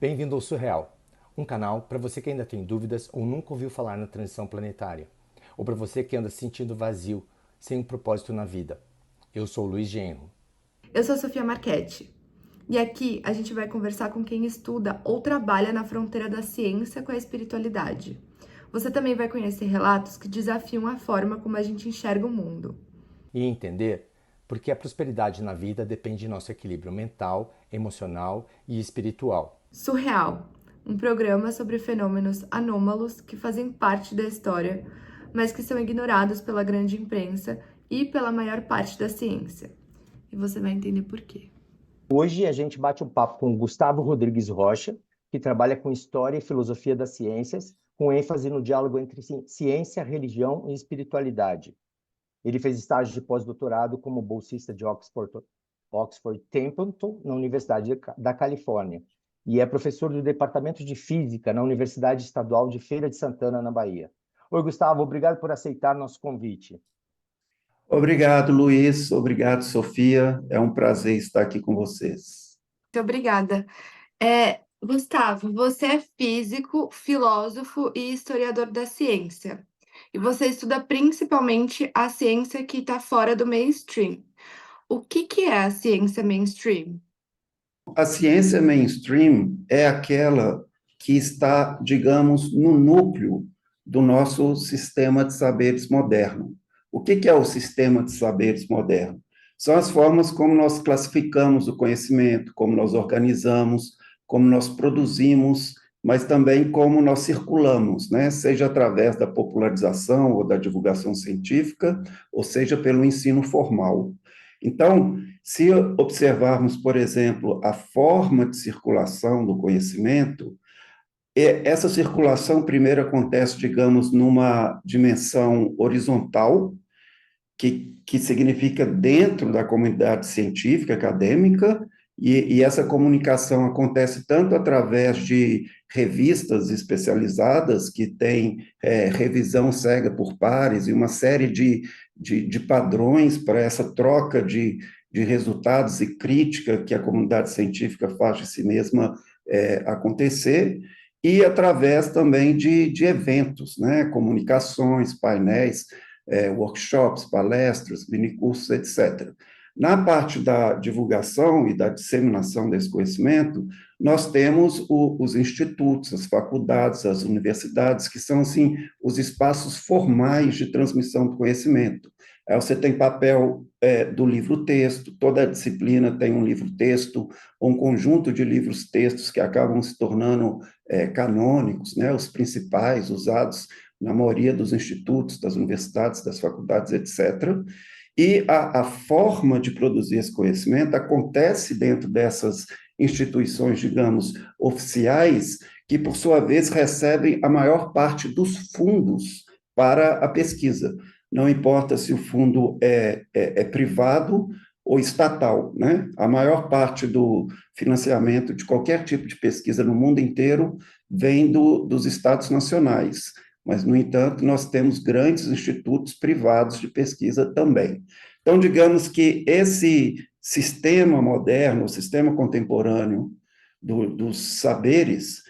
Bem-vindo ao Surreal, um canal para você que ainda tem dúvidas ou nunca ouviu falar na transição planetária, ou para você que anda se sentindo vazio, sem um propósito na vida. Eu sou o Luiz Genro. Eu sou a Sofia Marchetti e aqui a gente vai conversar com quem estuda ou trabalha na fronteira da ciência com a espiritualidade. Você também vai conhecer relatos que desafiam a forma como a gente enxerga o mundo. E entender porque a prosperidade na vida depende de nosso equilíbrio mental, emocional e espiritual. Surreal, um programa sobre fenômenos anômalos que fazem parte da história, mas que são ignorados pela grande imprensa e pela maior parte da ciência. E você vai entender por quê. Hoje a gente bate um papo com Gustavo Rodrigues Rocha, que trabalha com História e Filosofia das Ciências, com ênfase no diálogo entre ciência, religião e espiritualidade. Ele fez estágio de pós-doutorado como bolsista de Oxford Templeton, na Universidade da Califórnia, e é professor do Departamento de Física na Universidade Estadual de Feira de Santana, na Bahia. Oi, Gustavo, obrigado por aceitar nosso convite. Obrigado, Luiz. Obrigado, Sofia. É um prazer estar aqui com vocês. Muito obrigada. Gustavo, você é físico, filósofo e historiador da ciência. E você estuda principalmente a ciência que está fora do mainstream. O que é a ciência mainstream? A ciência mainstream é aquela que está, digamos, no núcleo do nosso sistema de saberes moderno. O que é o sistema de saberes moderno? São as formas como nós classificamos o conhecimento, como nós organizamos, como nós produzimos, mas também como nós circulamos, né? Seja através da popularização ou da divulgação científica, ou seja pelo ensino formal. Então, se observarmos, por exemplo, a forma de circulação do conhecimento, essa circulação primeiro acontece, digamos, numa dimensão horizontal, que significa dentro da comunidade científica, acadêmica, e essa comunicação acontece tanto através de revistas especializadas, que têm revisão cega por pares, e uma série de padrões para essa troca de resultados e crítica que a comunidade científica faz de si mesma acontecer, e através também de eventos, né, comunicações, painéis, workshops, palestras, minicursos, etc. Na parte da divulgação e da disseminação desse conhecimento, nós temos os institutos, as faculdades, as universidades, que são, assim, os espaços formais de transmissão do conhecimento. Aí você tem papel do livro-texto, toda a disciplina tem um livro-texto, ou um conjunto de livros-textos que acabam se tornando canônicos, né, os principais, usados na maioria dos institutos, das universidades, das faculdades, etc. E a forma de produzir esse conhecimento acontece dentro dessas instituições, digamos, oficiais, que, por sua vez, recebem a maior parte dos fundos para a pesquisa. Não importa se o fundo é privado ou estatal, né? A maior parte do financiamento de qualquer tipo de pesquisa no mundo inteiro vem dos estados nacionais. Mas, no entanto, nós temos grandes institutos privados de pesquisa também. Então, digamos que esse sistema moderno, o sistema contemporâneo dos saberes,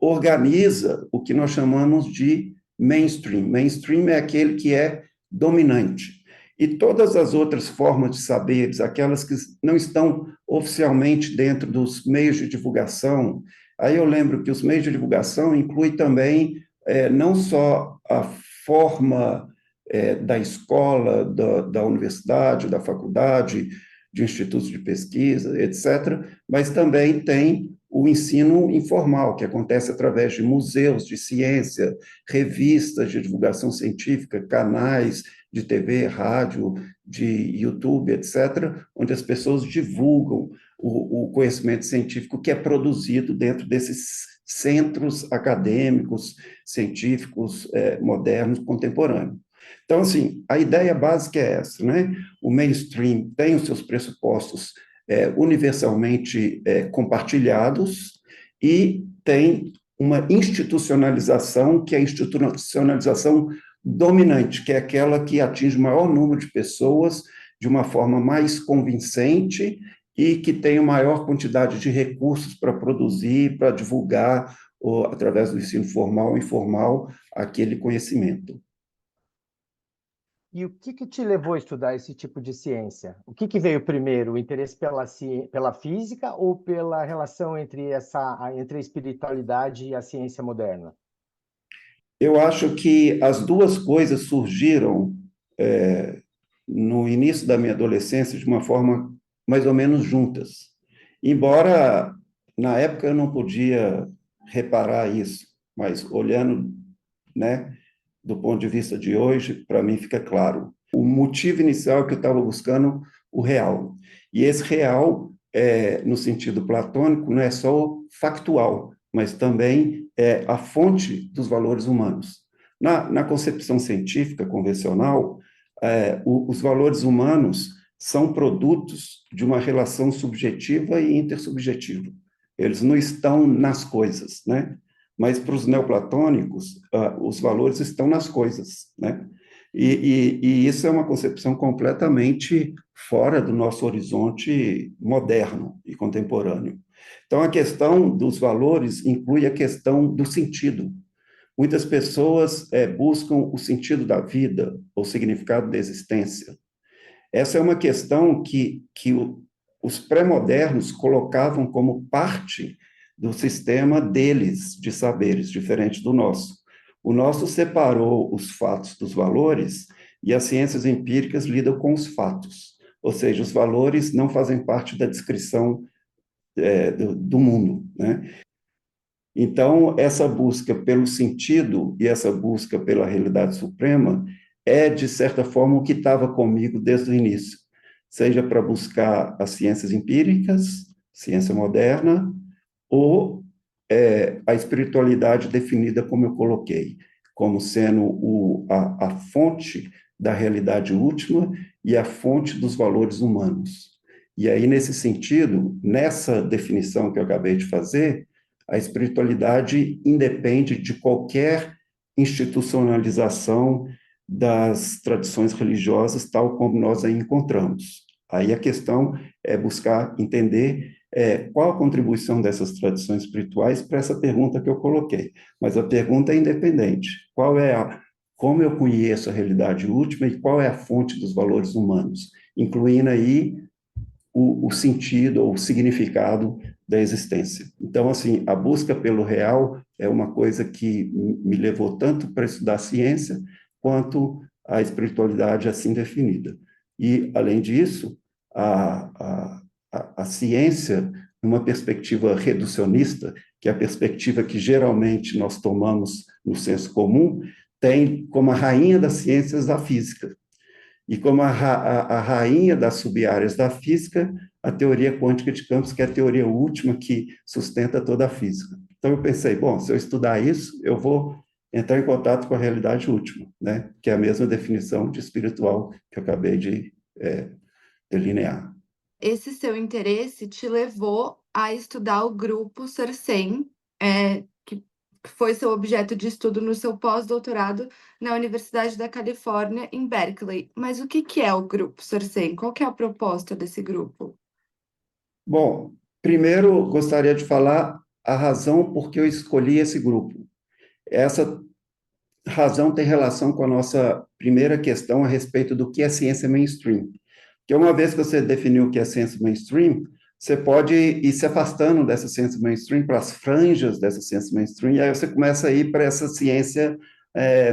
organiza o que nós chamamos de mainstream. Mainstream é aquele que é dominante. E todas as outras formas de saberes, aquelas que não estão oficialmente dentro dos meios de divulgação, aí eu lembro que os meios de divulgação incluem também não só a forma da escola, da universidade, da faculdade, de institutos de pesquisa, etc., mas também tem o ensino informal, que acontece através de museus de ciência, revistas de divulgação científica, canais de TV, rádio, de YouTube, etc., onde as pessoas divulgam o conhecimento científico que é produzido dentro desses centros acadêmicos, científicos, modernos, contemporâneos. Então, assim, a ideia básica é essa, né? O mainstream tem os seus pressupostos universalmente compartilhados e tem uma institucionalização, que é a institucionalização dominante, que é aquela que atinge o maior número de pessoas de uma forma mais convincente e que tenham maior quantidade de recursos para produzir, para divulgar, ou, através do ensino formal ou informal, aquele conhecimento. E o que te levou a estudar esse tipo de ciência? O que veio primeiro, o interesse pela física ou pela relação entre a espiritualidade e a ciência moderna? Eu acho que as duas coisas surgiram no início da minha adolescência de uma forma mais ou menos juntas. Embora na época eu não podia reparar isso, mas olhando, né, do ponto de vista de hoje, para mim fica claro. O motivo inicial é que eu estava buscando o real. E esse real, no sentido platônico, não é só factual, mas também é a fonte dos valores humanos. Na concepção científica convencional, os valores humanos são produtos de uma relação subjetiva e intersubjetiva. Eles não estão nas coisas, né? Mas para os neoplatônicos, os valores estão nas coisas, né? E isso é uma concepção completamente fora do nosso horizonte moderno e contemporâneo. Então, a questão dos valores inclui a questão do sentido. Muitas pessoas buscam o sentido da vida, o significado da existência. Essa é uma questão que os pré-modernos colocavam como parte do sistema deles de saberes, diferente do nosso. O nosso separou os fatos dos valores e as ciências empíricas lidam com os fatos, ou seja, os valores não fazem parte da descrição do mundo, né? Então, essa busca pelo sentido e essa busca pela realidade suprema é, de certa forma, o que estava comigo desde o início, seja para buscar as ciências empíricas, ciência moderna, ou a espiritualidade definida como eu coloquei, como sendo a fonte da realidade última e a fonte dos valores humanos. E aí, nesse sentido, nessa definição que eu acabei de fazer, a espiritualidade independe de qualquer institucionalização das tradições religiosas, tal como nós a encontramos. Aí a questão é buscar entender qual a contribuição dessas tradições espirituais para essa pergunta que eu coloquei. Mas a pergunta é independente. Como eu conheço a realidade última e qual é a fonte dos valores humanos, incluindo aí o sentido ou o significado da existência. Então, assim, a busca pelo real é uma coisa que me levou tanto para estudar ciência, quanto a espiritualidade assim definida. E, além disso, a ciência, numa perspectiva reducionista, que é a perspectiva que geralmente nós tomamos no senso comum, tem como a rainha das ciências a física. E como a rainha das sub-áreas da física, a teoria quântica de campos, que é a teoria última que sustenta toda a física. Então eu pensei, bom, se eu estudar isso, eu vou entrar em contato com a realidade última, né? Que é a mesma definição de espiritual que eu acabei de delinear. Esse seu interesse te levou a estudar o grupo SERCEM, que foi seu objeto de estudo no seu pós-doutorado na Universidade da Califórnia, em Berkeley. Mas o que é o grupo SERCEM? Qual que é a proposta desse grupo? Bom, primeiro gostaria de falar a razão por que eu escolhi esse grupo. Essa razão tem relação com a nossa primeira questão a respeito do que é ciência mainstream. Porque uma vez que você definiu o que é ciência mainstream, você pode ir se afastando dessa ciência mainstream para as franjas dessa ciência mainstream, e aí você começa a ir para essa ciência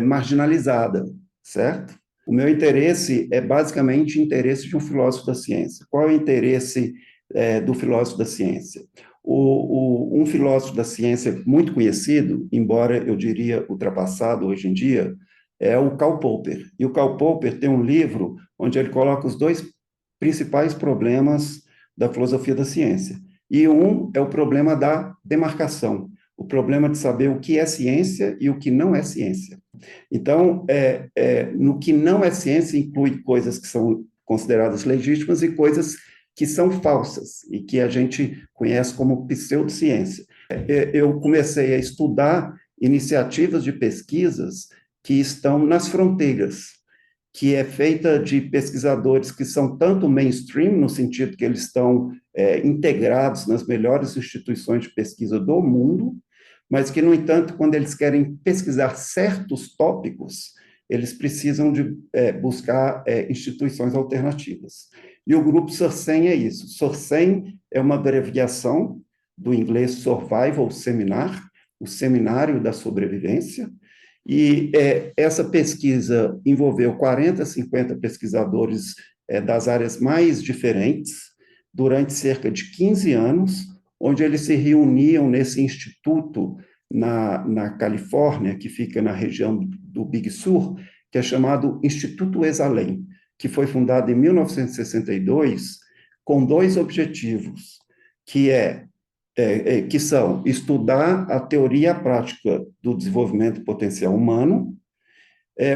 marginalizada, certo? O meu interesse é basicamente o interesse de um filósofo da ciência. Qual é o interesse do filósofo da ciência? Um filósofo da ciência muito conhecido, embora eu diria ultrapassado hoje em dia, é o Karl Popper. E o Karl Popper tem um livro onde ele coloca os dois principais problemas da filosofia da ciência. E um é o problema da demarcação, o problema de saber o que é ciência e o que não é ciência. Então, no que não é ciência, inclui coisas que são consideradas legítimas e coisas que são falsas e que a gente conhece como pseudociência. Eu comecei a estudar iniciativas de pesquisas que estão nas fronteiras, que é feita de pesquisadores que são tanto mainstream, no sentido que eles estão integrados nas melhores instituições de pesquisa do mundo, mas que, no entanto, quando eles querem pesquisar certos tópicos, eles precisam de buscar instituições alternativas. E o grupo SURSEM é isso. SURSEM é uma abreviação do inglês Survival Seminar, o Seminário da Sobrevivência, e essa pesquisa envolveu 40, 50 pesquisadores das áreas mais diferentes, durante cerca de 15 anos, onde eles se reuniam nesse instituto na Califórnia, que fica na região do Big Sur, que é chamado Instituto Esalen, que foi fundado em 1962 com dois objetivos, que são estudar a teoria e a prática do desenvolvimento potencial humano,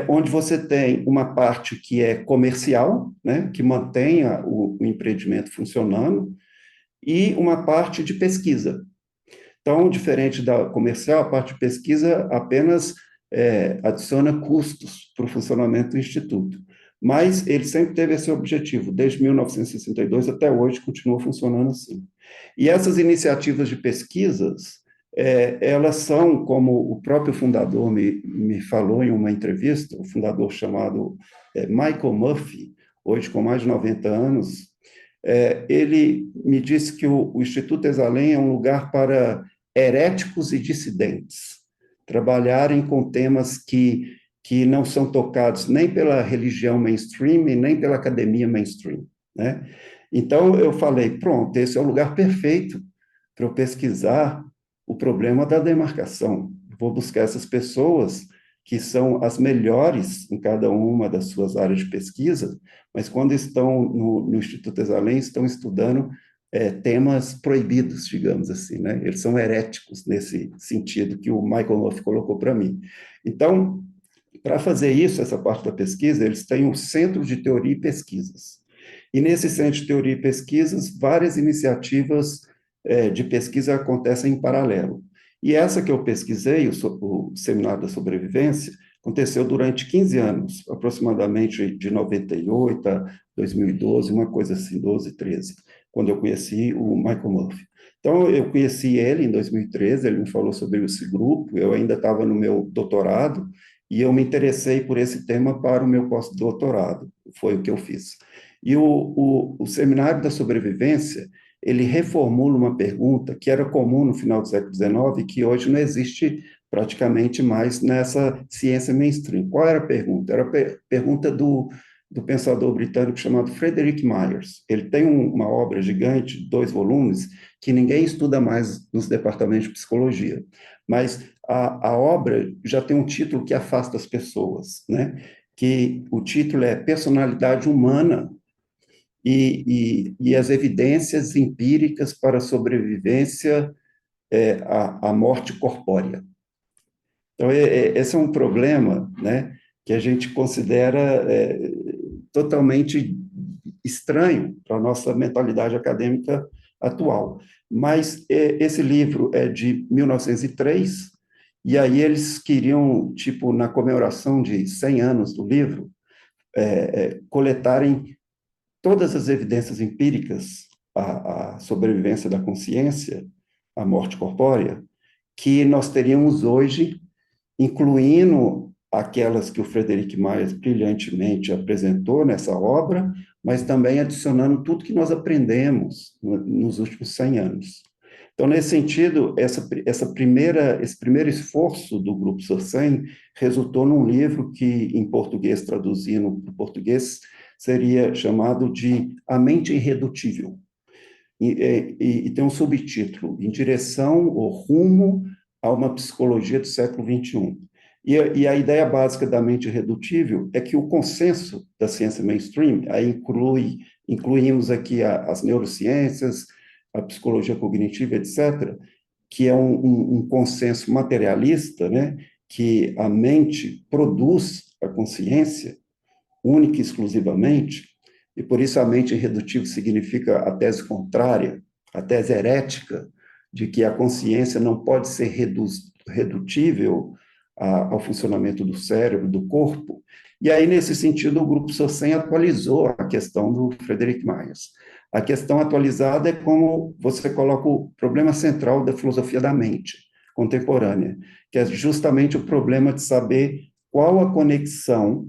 onde você tem uma parte que é comercial, né, que mantenha o empreendimento funcionando, e uma parte de pesquisa. Então, diferente da comercial, a parte de pesquisa apenas adiciona custos para o funcionamento do Instituto. Mas ele sempre teve esse objetivo, desde 1962 até hoje, continua funcionando assim. E essas iniciativas de pesquisas, elas são, como o próprio fundador me falou em uma entrevista, o fundador chamado Michael Murphy, hoje com mais de 90 anos, ele me disse que o Instituto Esalen é um lugar para heréticos e dissidentes trabalharem com temas que não são tocados nem pela religião mainstream e nem pela academia mainstream, né? Então, eu falei, pronto, esse é o lugar perfeito para eu pesquisar o problema da demarcação. Vou buscar essas pessoas que são as melhores em cada uma das suas áreas de pesquisa, mas quando estão no Instituto Esalen, estão estudando temas proibidos, digamos assim, né? Eles são heréticos nesse sentido que o Michael Murphy colocou para mim. Então, para fazer isso, essa parte da pesquisa, eles têm um centro de teoria e pesquisas. E nesse centro de teoria e pesquisas, várias iniciativas de pesquisa acontecem em paralelo. E essa que eu pesquisei, o Seminário da Sobrevivência, aconteceu durante 15 anos, aproximadamente de 98 a 2012, uma coisa assim, 12, 13, quando eu conheci o Michael Murphy. Então, eu conheci ele em 2013, ele me falou sobre esse grupo, eu ainda estava no meu doutorado, e eu me interessei por esse tema para o meu pós-doutorado, foi o que eu fiz. E o Seminário da Sobrevivência, ele reformula uma pergunta que era comum no final do século XIX e que hoje não existe praticamente mais nessa ciência mainstream. Qual era a pergunta? Era a pergunta do pensador britânico chamado Frederick Myers. Ele tem uma obra gigante, 2 volumes, que ninguém estuda mais nos departamentos de psicologia. Mas a obra já tem um título que afasta as pessoas, né? Que o título é Personalidade Humana e as evidências empíricas para a sobrevivência à morte corpórea. Então, esse é um problema, né, que a gente considera totalmente estranho para a nossa mentalidade acadêmica atual. Mas esse livro é de 1903, e aí eles queriam, tipo, na comemoração de 100 anos do livro, coletarem todas as evidências empíricas à sobrevivência da consciência, à morte corpórea, que nós teríamos hoje, incluindo aquelas que o Frederick Myers brilhantemente apresentou nessa obra, mas também adicionando tudo que nós aprendemos nos últimos 100 anos. Então, nesse sentido, esse primeiro esforço do Grupo SURSEM resultou num livro que, em português, traduzindo para o português, seria chamado de A Mente Irredutível. E tem um subtítulo, Em Direção ou Rumo a uma Psicologia do Século XXI. E a ideia básica da mente irredutível é que o consenso da ciência mainstream, aí incluímos aqui as neurociências, a psicologia cognitiva, etc., que é um consenso materialista, né, que a mente produz a consciência única e exclusivamente, e por isso a mente irredutível significa a tese contrária, a tese herética, de que a consciência não pode ser redutível ao funcionamento do cérebro, do corpo. E aí, nesse sentido, o grupo SOCEM atualizou a questão do Frederic Myers. A questão atualizada é como você coloca o problema central da filosofia da mente contemporânea, que é justamente o problema de saber qual a conexão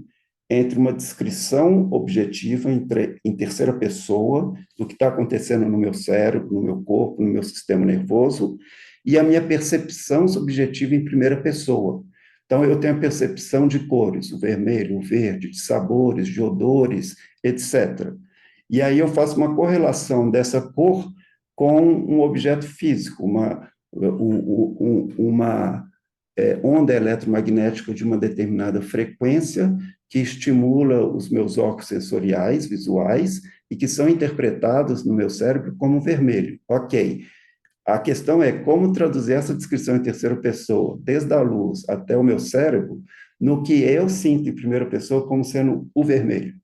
entre uma descrição objetiva em terceira pessoa do que está acontecendo no meu cérebro, no meu corpo, no meu sistema nervoso, e a minha percepção subjetiva em primeira pessoa. Então, eu tenho a percepção de cores, o vermelho, o verde, de sabores, de odores, etc. E aí eu faço uma correlação dessa cor com um objeto físico, uma onda eletromagnética de uma determinada frequência que estimula os meus órgãos sensoriais, visuais, e que são interpretados no meu cérebro como vermelho. Ok. A questão é como traduzir essa descrição em terceira pessoa, desde a luz até o meu cérebro, no que eu sinto em primeira pessoa como sendo o vermelho,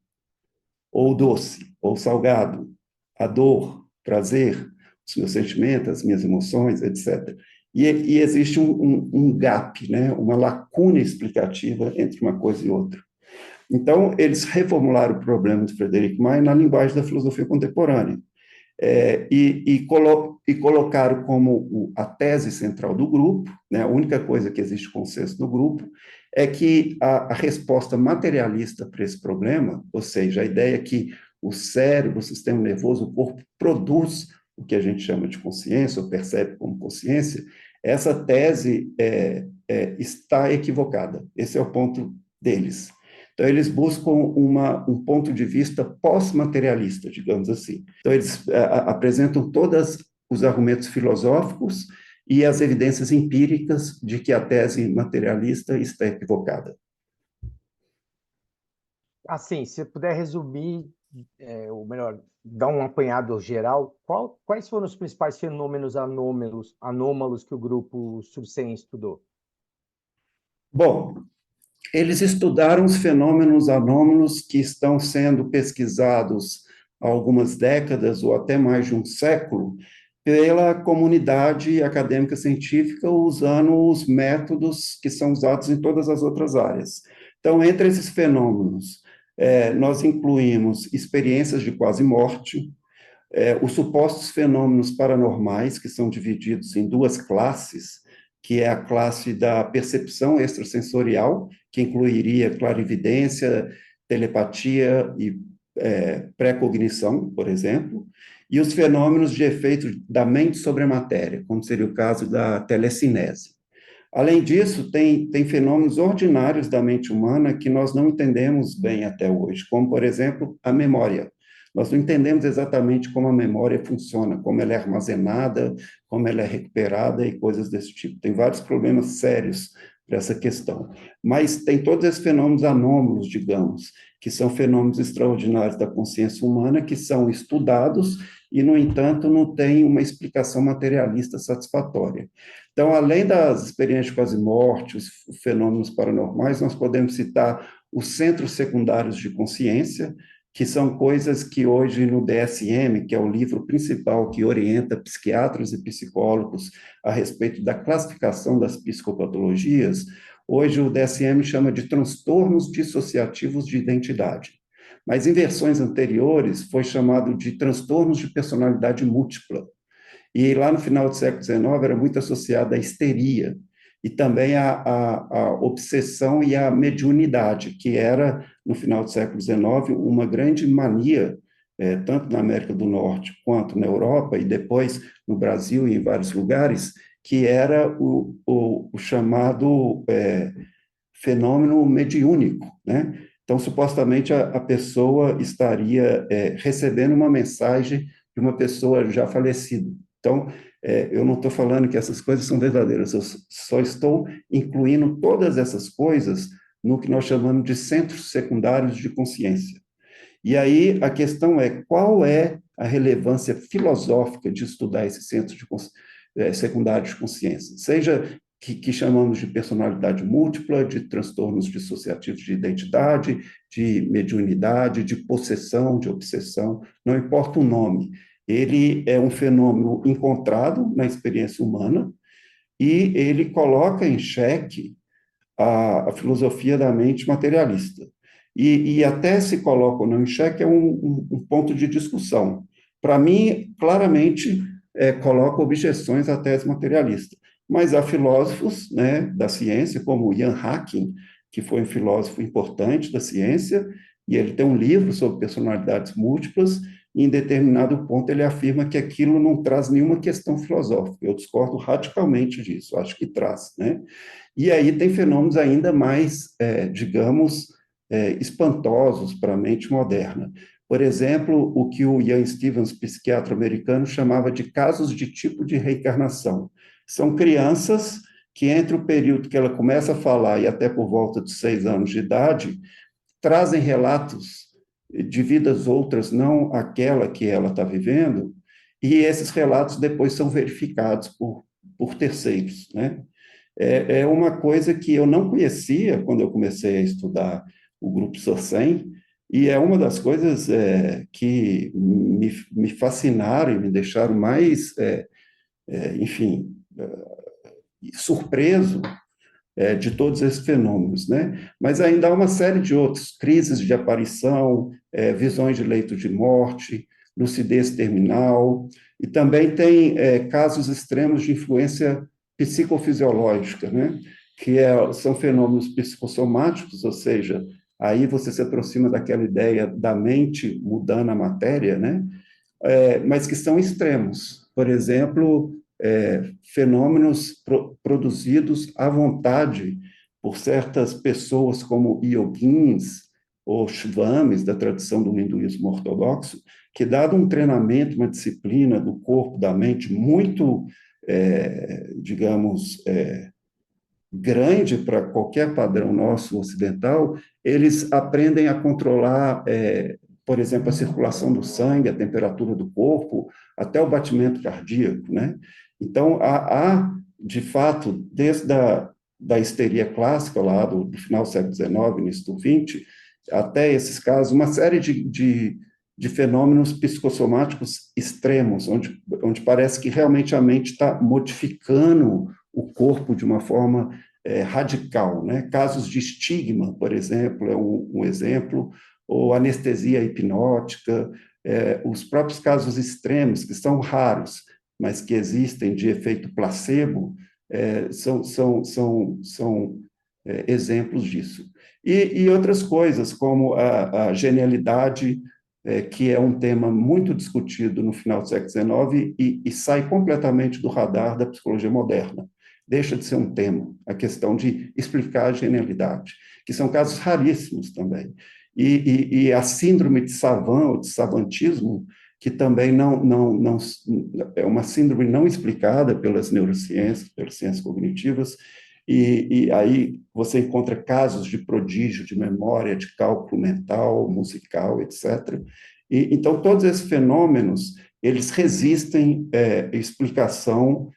ou doce, ou salgado, a dor, prazer, os meus sentimentos, as minhas emoções, etc. E existe um gap, né, uma lacuna explicativa entre uma coisa e outra. Então, eles reformularam o problema de Frederic Myers na linguagem da filosofia contemporânea. E colocaram como a tese central do grupo, né, a única coisa que existe consenso no grupo, é que a resposta materialista para esse problema, ou seja, a ideia que o cérebro, o sistema nervoso, o corpo produz o que a gente chama de consciência, ou percebe como consciência, essa tese está equivocada. Esse é o ponto deles. Então, eles buscam um ponto de vista pós-materialista, digamos assim. Então, eles apresentam todos os argumentos filosóficos e as evidências empíricas de que a tese materialista está equivocada. Assim, se puder resumir, ou melhor, dar um apanhado geral, quais foram os principais fenômenos anômalos que o grupo SUSEM estudou? Bom, eles estudaram os fenômenos anômalos que estão sendo pesquisados há algumas décadas ou até mais de um século pela comunidade acadêmica científica usando os métodos que são usados em todas as outras áreas. Então, entre esses fenômenos, nós incluímos experiências de quase morte, os supostos fenômenos paranormais, que são divididos em duas classes, que é a classe da percepção extrasensorial, que incluiria clarividência, telepatia e pré-cognição, por exemplo, e os fenômenos de efeito da mente sobre a matéria, como seria o caso da telecinese. Além disso, tem fenômenos ordinários da mente humana que nós não entendemos bem até hoje, como, por exemplo, a memória. Nós não entendemos exatamente como a memória funciona, como ela é armazenada, como ela é recuperada e coisas desse tipo. Tem vários problemas sérios para essa questão. Mas tem todos esses fenômenos anômalos, digamos, que são fenômenos extraordinários da consciência humana, que são estudados e, no entanto, não tem uma explicação materialista satisfatória. Então, além das experiências de quase-morte, os fenômenos paranormais, nós podemos citar os centros secundários de consciência, que são coisas que hoje no DSM, que é o livro principal que orienta psiquiatras e psicólogos a respeito da classificação das psicopatologias, hoje o DSM chama de transtornos dissociativos de identidade. Mas em versões anteriores foi chamado de transtornos de personalidade múltipla. E lá no final do século XIX era muito associado à histeria e também à obsessão e à mediunidade, que era, no final do século XIX, uma grande mania, tanto na América do Norte quanto na Europa, e depois no Brasil e em vários lugares, que era o chamado fenômeno mediúnico, né? Então, supostamente, a pessoa estaria recebendo uma mensagem de uma pessoa já falecida. Então, eu não estou falando que essas coisas são verdadeiras, eu só estou incluindo todas essas coisas no que nós chamamos de centros secundários de consciência. E aí a questão é qual é a relevância filosófica de estudar esses centros secundários de consciência, seja que chamamos de personalidade múltipla, de transtornos dissociativos de identidade, de mediunidade, de possessão, de obsessão, não importa o nome. Ele é um fenômeno encontrado na experiência humana e ele coloca em xeque a filosofia da mente materialista. e até se coloca ou não em xeque é um ponto de discussão. Para mim, claramente, coloca objeções à tese materialista. Mas há filósofos, né, da ciência, como Ian Hacking, que foi um filósofo importante da ciência, e ele tem um livro sobre personalidades múltiplas, e em determinado ponto ele afirma que aquilo não traz nenhuma questão filosófica. Eu discordo radicalmente disso, acho que traz, né? E aí tem fenômenos ainda mais, digamos, espantosos para a mente moderna. Por exemplo, o que o Ian Stevens, psiquiatra americano, chamava de casos de tipo de reencarnação. São crianças que, entre o período que ela começa a falar e até por volta de 6 anos de idade, trazem relatos de vidas outras, não aquela que ela está vivendo, e esses relatos depois são verificados por terceiros, né? É uma coisa que eu não conhecia quando eu comecei a estudar o grupo Sossen, e é uma das coisas que me fascinaram e me deixaram mais, enfim, surpreso de todos esses fenômenos, né? Mas ainda há uma série de outros, crises de aparição, visões de leito de morte, lucidez terminal, e também tem casos extremos de influência psicofisiológica, né? Que são fenômenos psicossomáticos, ou seja, aí você se aproxima daquela ideia da mente mudando a matéria, né? Mas que são extremos. Por exemplo, fenômenos produzidos à vontade por certas pessoas como yoguins ou shvamis, da tradição do hinduísmo ortodoxo, que, dado um treinamento, uma disciplina do corpo, da mente muito, digamos, grande para qualquer padrão nosso ocidental, eles aprendem a controlar, por exemplo, a circulação do sangue, a temperatura do corpo, até o batimento cardíaco, né? Então, há de fato, desde da histeria clássica, lá do final do século XIX, início do XX, até esses casos, uma série de fenômenos psicossomáticos extremos, onde parece que realmente a mente está modificando o corpo de uma forma radical, né? Casos de estigma, por exemplo, é um exemplo, ou anestesia hipnótica, os próprios casos extremos, que são raros, mas que existem de efeito placebo, são exemplos disso. E outras coisas, como a genialidade, que é um tema muito discutido no final do século XIX e sai completamente do radar da psicologia moderna. Deixa de ser um tema, a questão de explicar a genialidade, que são casos raríssimos também. E a síndrome de Savant, ou de savantismo, que também não é uma síndrome não explicada pelas neurociências, pelas ciências cognitivas, e aí você encontra casos de prodígio de memória, de cálculo mental, musical, etc. Então, todos esses fenômenos, eles resistem explicação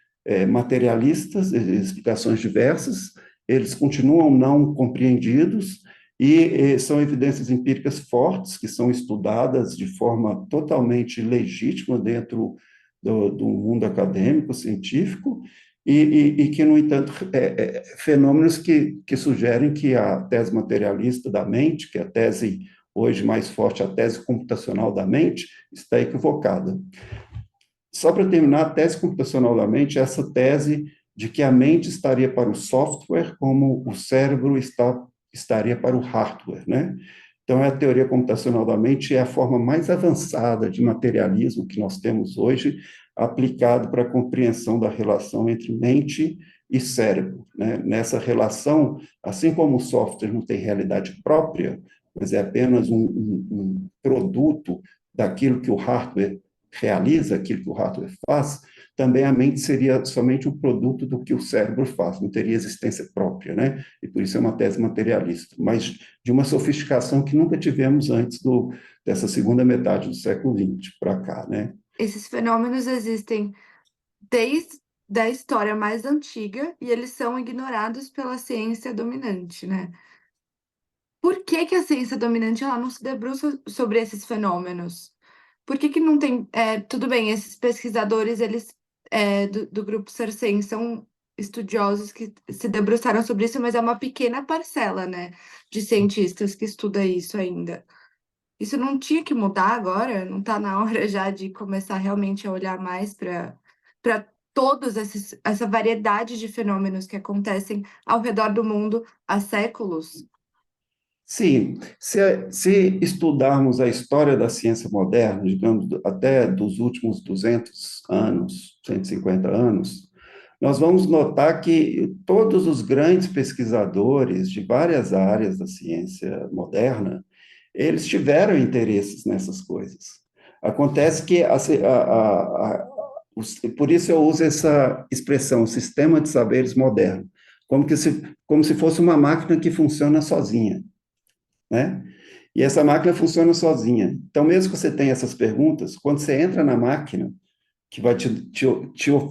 materialistas, explicações diversas, eles continuam não compreendidos e são evidências empíricas fortes que são estudadas de forma totalmente legítima dentro do mundo acadêmico, científico, e que, no entanto, fenômenos que sugerem que a tese materialista da mente, que é a tese hoje mais forte, a tese computacional da mente, está equivocada. Só para terminar, a tese computacional da mente é essa tese de que a mente estaria para o software como o cérebro estaria para o hardware, né? Então, a teoria computacional da mente é a forma mais avançada de materialismo que nós temos hoje, aplicado para a compreensão da relação entre mente e cérebro, né? Nessa relação, assim como o software não tem realidade própria, mas é apenas um produto daquilo que o hardware realiza, aquilo que o hardware faz, também a mente seria somente um produto do que o cérebro faz, não teria existência própria, né? E por isso é uma tese materialista, mas de uma sofisticação que nunca tivemos antes dessa segunda metade do século XX para cá, né? Esses fenômenos existem desde a história mais antiga e eles são ignorados pela ciência dominante, né? Por que que a ciência dominante ela não se debruça sobre esses fenômenos? Por que que não tem... tudo bem, esses pesquisadores, eles do grupo Cercen são estudiosos que se debruçaram sobre isso, mas é uma pequena parcela, né, de cientistas que estuda isso ainda. Isso não tinha que mudar agora? Não está na hora já de começar realmente a olhar mais para todos essa variedade de fenômenos que acontecem ao redor do mundo há séculos? Sim, se estudarmos a história da ciência moderna, digamos, até dos últimos 200 anos, 150 anos, nós vamos notar que todos os grandes pesquisadores de várias áreas da ciência moderna, eles tiveram interesses nessas coisas. Acontece que, por isso eu uso essa expressão, sistema de saberes moderno, como se fosse uma máquina que funciona sozinha, né? E essa máquina funciona sozinha. Então, mesmo que você tenha essas perguntas, quando você entra na máquina, que vai te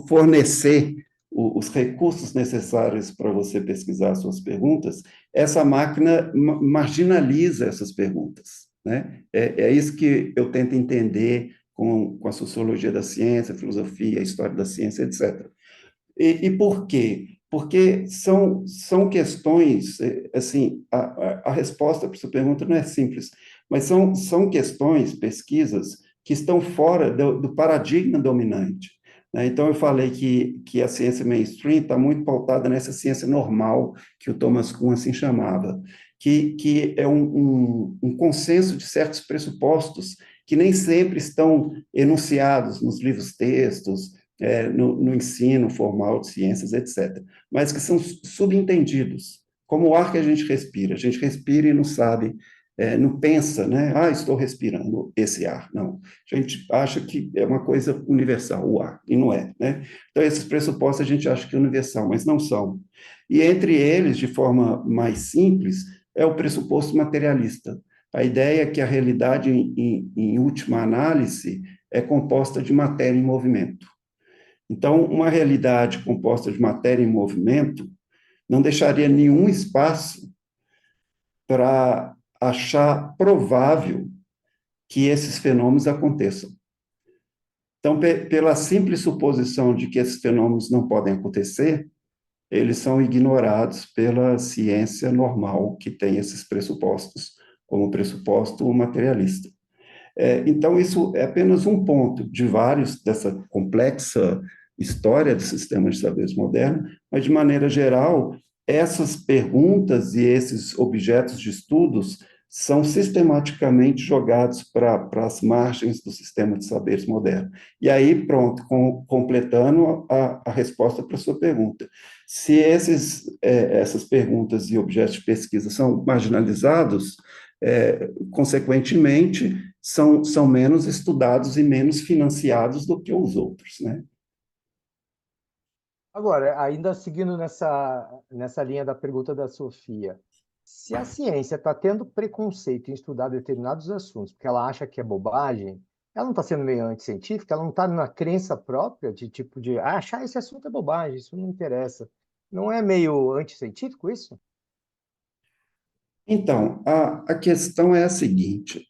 fornecer os recursos necessários para você pesquisar suas perguntas, essa máquina marginaliza essas perguntas, né? É isso que eu tento entender com a sociologia da ciência, a filosofia, a história da ciência, etc. E por quê? Porque são questões, assim, a resposta para sua pergunta não é simples, mas são questões, pesquisas, que estão fora do paradigma dominante, né? Então, eu falei que a ciência mainstream está muito pautada nessa ciência normal, que o Thomas Kuhn assim chamava, que é um consenso de certos pressupostos que nem sempre estão enunciados nos livros-textos, no ensino formal de ciências, etc., mas que são subentendidos, como o ar que a gente respira. A gente respira e não sabe, não pensa, né? Ah, estou respirando esse ar. Não. A gente acha que é uma coisa universal, o ar, e não é, né? Então, esses pressupostos a gente acha que é universal, mas não são. E entre eles, de forma mais simples, é o pressuposto materialista. A ideia é que a realidade, em última análise, é composta de matéria em movimento. Então, uma realidade composta de matéria em movimento não deixaria nenhum espaço para achar provável que esses fenômenos aconteçam. Então, pela simples suposição de que esses fenômenos não podem acontecer, eles são ignorados pela ciência normal, que tem esses pressupostos, como pressuposto materialista. Então, isso é apenas um ponto de vários dessa complexa história do sistema de saberes moderno, mas, de maneira geral, essas perguntas e esses objetos de estudos são sistematicamente jogados para as margens do sistema de saberes moderno. E aí, pronto, completando a resposta para a sua pergunta. Se essas perguntas e objetos de pesquisa são marginalizados, consequentemente, são menos estudados e menos financiados do que os outros, né? Agora, ainda seguindo nessa linha da pergunta da Sofia, se a ciência está tendo preconceito em estudar determinados assuntos, porque ela acha que é bobagem, ela não está sendo meio anticientífica, ela não está na crença própria de tipo de achar esse assunto é bobagem, isso não interessa. Não é meio anticientífico isso? Então, a questão é a seguinte,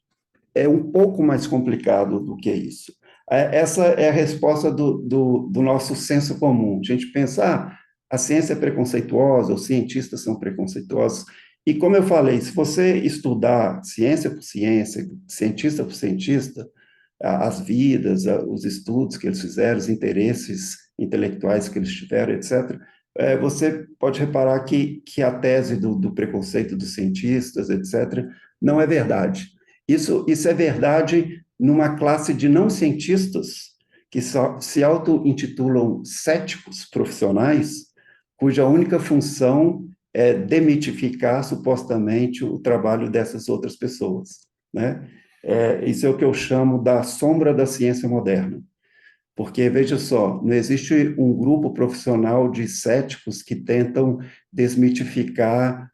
é um pouco mais complicado do que isso. Essa é a resposta do nosso senso comum. A gente pensa, a ciência é preconceituosa, os cientistas são preconceituosos. E, como eu falei, se você estudar ciência por ciência, cientista por cientista, as vidas, os estudos que eles fizeram, os interesses intelectuais que eles tiveram, etc., você pode reparar que a tese do preconceito dos cientistas, etc., não é verdade. Isso é verdade numa classe de não cientistas que se auto-intitulam céticos profissionais, cuja única função é demitificar supostamente o trabalho dessas outras pessoas, né? Isso é o que eu chamo da sombra da ciência moderna. Porque, veja só, não existe um grupo profissional de céticos que tentam desmitificar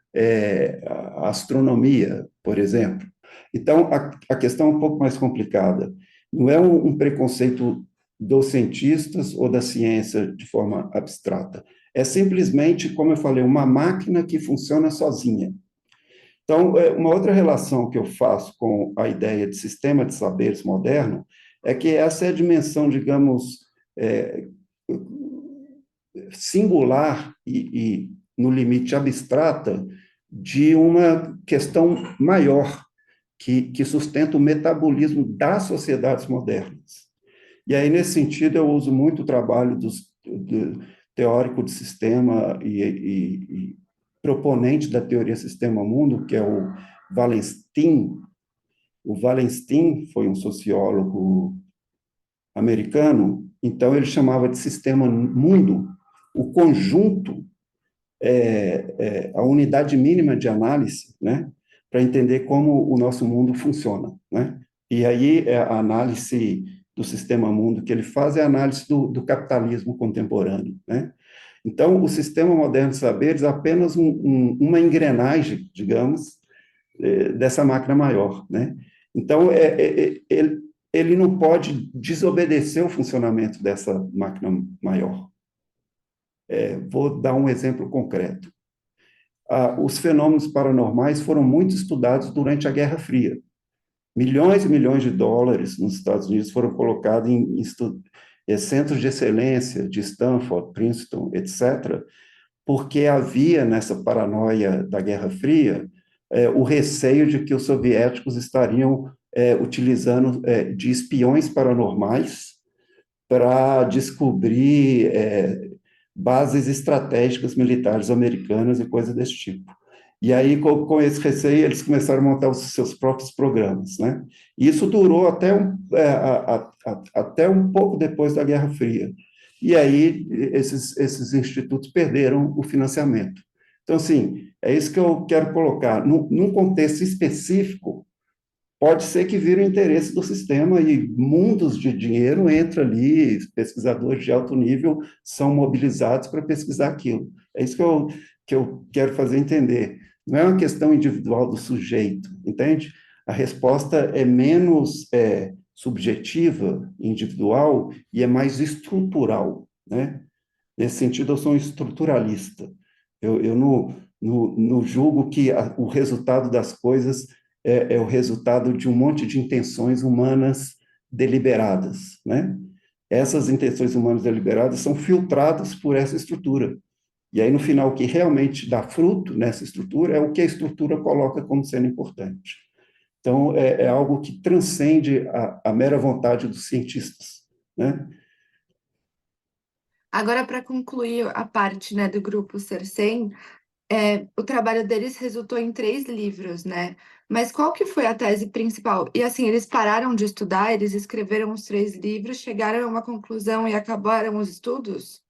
a astronomia, por exemplo. Então, a questão é um pouco mais complicada. Não é um preconceito dos cientistas ou da ciência de forma abstrata. É simplesmente, como eu falei, uma máquina que funciona sozinha. Então, uma outra relação que eu faço com a ideia de sistema de saberes moderno é que essa é a dimensão, digamos, singular e no limite abstrata de uma questão maior que sustenta o metabolismo das sociedades modernas. E aí, nesse sentido, eu uso muito o trabalho do teórico de sistema e proponente da teoria sistema-mundo, que é o Wallenstein. O Wallenstein foi um sociólogo americano, então ele chamava de sistema-mundo o conjunto, a unidade mínima de análise, né, para entender como o nosso mundo funciona, né? E aí a análise do sistema-mundo que ele faz é a análise do capitalismo contemporâneo, né? Então, o sistema moderno de saberes é apenas uma engrenagem, digamos, dessa máquina maior, né? Então, ele não pode desobedecer o funcionamento dessa máquina maior. Vou dar um exemplo concreto. Os fenômenos paranormais foram muito estudados durante a Guerra Fria. Milhões e milhões de dólares nos Estados Unidos foram colocados em centros de excelência de Stanford, Princeton, etc., porque havia nessa paranoia da Guerra Fria o receio de que os soviéticos estariam utilizando de espiões paranormais para descobrir bases estratégicas militares americanas e coisas desse tipo. E aí, com esse receio, eles começaram a montar os seus próprios programas, né? E isso durou até um pouco depois da Guerra Fria. E aí, esses institutos perderam o financiamento. Então, assim, é isso que eu quero colocar. Num contexto específico, pode ser que vire o interesse do sistema e mundos de dinheiro entram ali, pesquisadores de alto nível são mobilizados para pesquisar aquilo. É isso que eu quero fazer entender. Não é uma questão individual do sujeito, entende? A resposta é menos subjetiva, individual, e é mais estrutural, né? Nesse sentido, eu sou um estruturalista. Eu não julgo que o resultado das coisas é o resultado de um monte de intenções humanas deliberadas, né? Essas intenções humanas deliberadas são filtradas por essa estrutura. E aí, no final, o que realmente dá fruto nessa estrutura é o que a estrutura coloca como sendo importante. Então, é algo que transcende a mera vontade dos cientistas, né? Agora, para concluir a parte, né, do grupo Cercem, o trabalho deles resultou em 3 livros, né? Mas qual que foi a tese principal? E assim, eles pararam de estudar, eles escreveram os 3 livros, chegaram a uma conclusão e acabaram os estudos?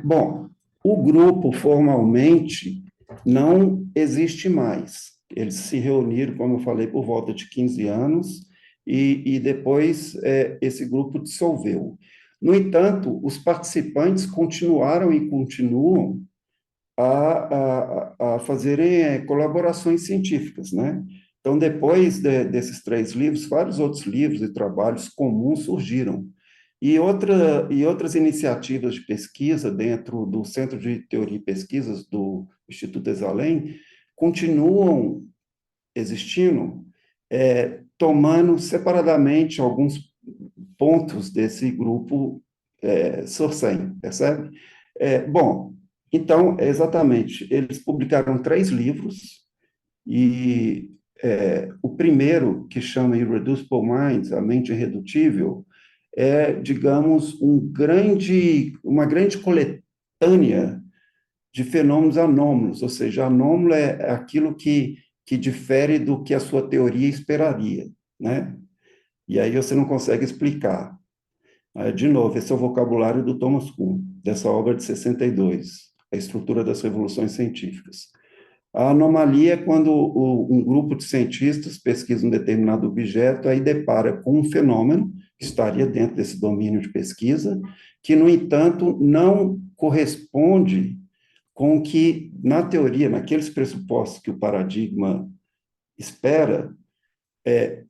Bom, o grupo formalmente não existe mais. Eles se reuniram, como eu falei, por volta de 15 anos, e depois esse grupo dissolveu. No entanto, os participantes continuaram e continuam a fazerem colaborações científicas, né? Então, depois desses 3 livros, vários outros livros e trabalhos comuns surgiram. E outras iniciativas de pesquisa dentro do Centro de Teoria e Pesquisas do Instituto Exalém continuam existindo, tomando separadamente alguns pontos desse grupo Sorcem, percebe? Bom, então, exatamente, eles publicaram 3 livros, e o primeiro, que chama Irreducible Minds, A Mente Irredutível, digamos, uma grande coletânea de fenômenos anômalos, ou seja, anômalo é aquilo que difere do que a sua teoria esperaria, né? E aí você não consegue explicar. De novo, esse é o vocabulário do Thomas Kuhn, dessa obra de 62, A Estrutura das Revoluções Científicas. A anomalia é quando um grupo de cientistas pesquisa um determinado objeto, aí depara com um fenômeno que estaria dentro desse domínio de pesquisa, que, no entanto, não corresponde com o que, na teoria, naqueles pressupostos que o paradigma espera,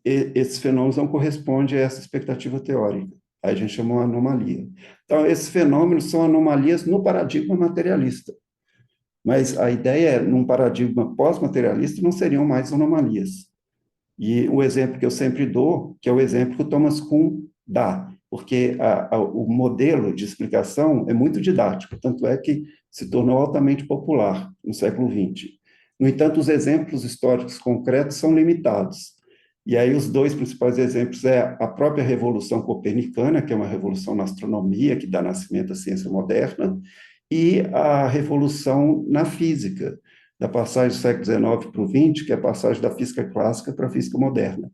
esses fenômenos não correspondem a essa expectativa teórica. Aí a gente chama uma anomalia. Então, esses fenômenos são anomalias no paradigma materialista. Mas a ideia num paradigma pós-materialista, não seriam mais anomalias. E o exemplo que eu sempre dou, que é o exemplo que o Thomas Kuhn dá. porque o modelo de explicação é muito didático, tanto é que se tornou altamente popular no século XX. No entanto, os exemplos históricos concretos são limitados. E aí os dois principais exemplos é a própria Revolução Copernicana, que é uma revolução na astronomia, que dá nascimento à ciência moderna, e a revolução na física, da passagem do século XIX para o XX, que é a passagem da física clássica para a física moderna.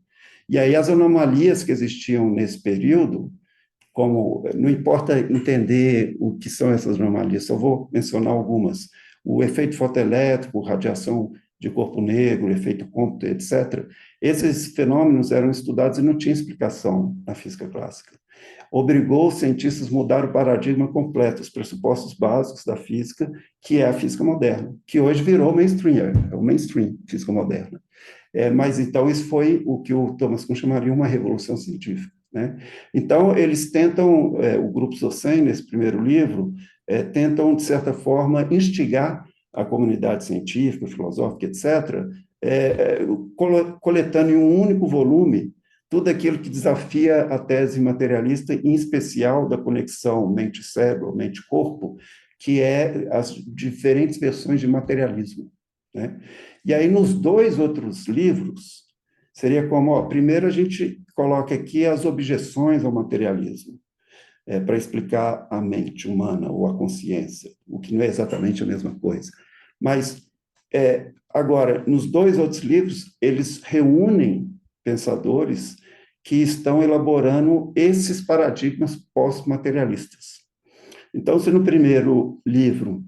E aí as anomalias que existiam nesse período, como não importa entender o que são essas anomalias, só vou mencionar algumas. O efeito fotoelétrico, radiação de corpo negro, efeito Compton, etc. Esses fenômenos eram estudados e não tinha explicação na física clássica. Obrigou os cientistas a mudar o paradigma completo, os pressupostos básicos da física, que é a física moderna, que hoje virou mainstream, é o mainstream, física moderna. Mas então isso foi o que o Thomas Kuhn chamaria uma revolução científica, né? Então eles tentam, o grupo Sossen, nesse primeiro livro, tentam, de certa forma, instigar a comunidade científica, filosófica, etc., coletando em um único volume tudo aquilo que desafia a tese materialista, em especial da conexão mente-cérebro, mente-corpo, que é as diferentes versões de materialismo, né? E aí, nos dois outros livros, seria como, ó, primeiro a gente coloca aqui as objeções ao materialismo, para explicar a mente humana ou a consciência, o que não é exatamente a mesma coisa. Mas, agora, nos dois outros livros, eles reúnem pensadores que estão elaborando esses paradigmas pós-materialistas. Então, se no primeiro livro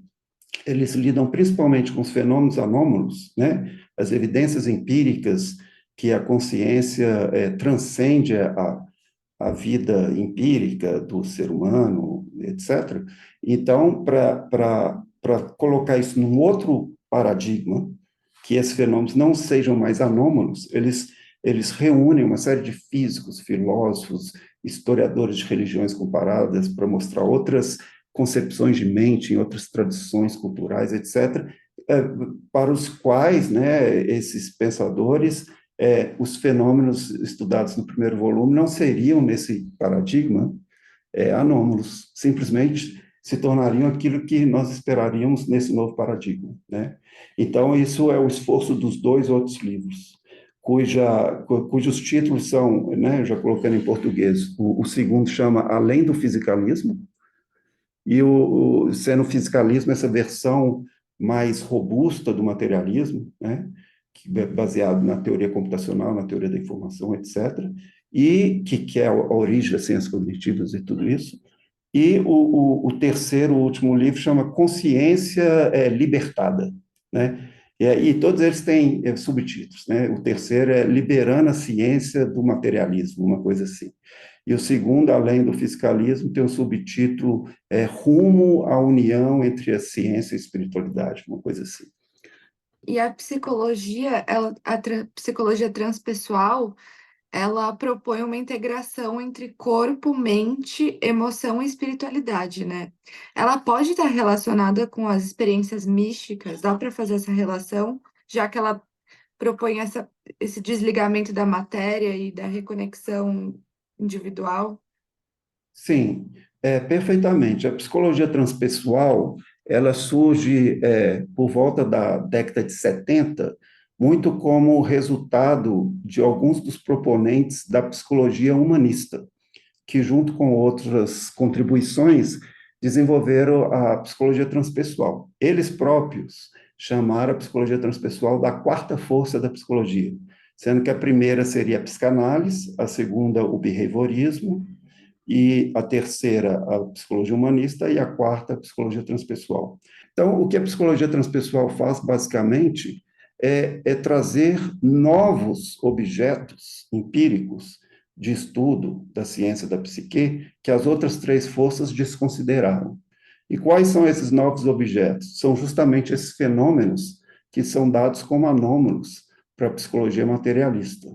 eles lidam principalmente com os fenômenos anômalos, né? As evidências empíricas que a consciência transcende a vida empírica do ser humano, etc. Então, para colocar isso num outro paradigma, que esses fenômenos não sejam mais anômalos, eles reúnem uma série de físicos, filósofos, historiadores de religiões comparadas para mostrar outras concepções de mente em outras tradições culturais, etc., para os quais, né, esses pensadores, os fenômenos estudados no primeiro volume não seriam, nesse paradigma, anômalos, simplesmente se tornariam aquilo que nós esperaríamos nesse novo paradigma, né? Então, isso é o esforço dos dois outros livros, cujos títulos são, né, já colocando em português, o segundo chama Além do Fisicalismo, e sendo o fisicalismo essa versão mais robusta do materialismo, né, que é baseado na teoria computacional, na teoria da informação, etc., e que é a origem das ciências cognitivas e tudo isso. E o terceiro, o último livro, chama Consciência Libertada, né? E todos eles têm subtítulos, né? O terceiro é Liberando a Ciência do Materialismo, uma coisa assim. E o segundo, além do fiscalismo, tem um subtítulo Rumo à União entre a Ciência e a Espiritualidade, uma coisa assim. E a psicologia, psicologia transpessoal, ela propõe uma integração entre corpo, mente, emoção e espiritualidade, né? Ela pode estar relacionada com as experiências místicas, dá para fazer essa relação, já que ela propõe esse desligamento da matéria e da reconexão individual? Sim, perfeitamente. A psicologia transpessoal, ela surge por volta da década de 70, muito como resultado de alguns dos proponentes da psicologia humanista, que, junto com outras contribuições, desenvolveram a psicologia transpessoal. Eles próprios chamaram a psicologia transpessoal da quarta força da psicologia, sendo que a primeira seria a psicanálise, a segunda o behaviorismo, e a terceira a psicologia humanista e a quarta a psicologia transpessoal. Então, o que a psicologia transpessoal faz, basicamente, é trazer novos objetos empíricos de estudo da ciência da psique que as outras três forças desconsideraram. E quais são esses novos objetos? São justamente esses fenômenos que são dados como anômalos para a psicologia materialista,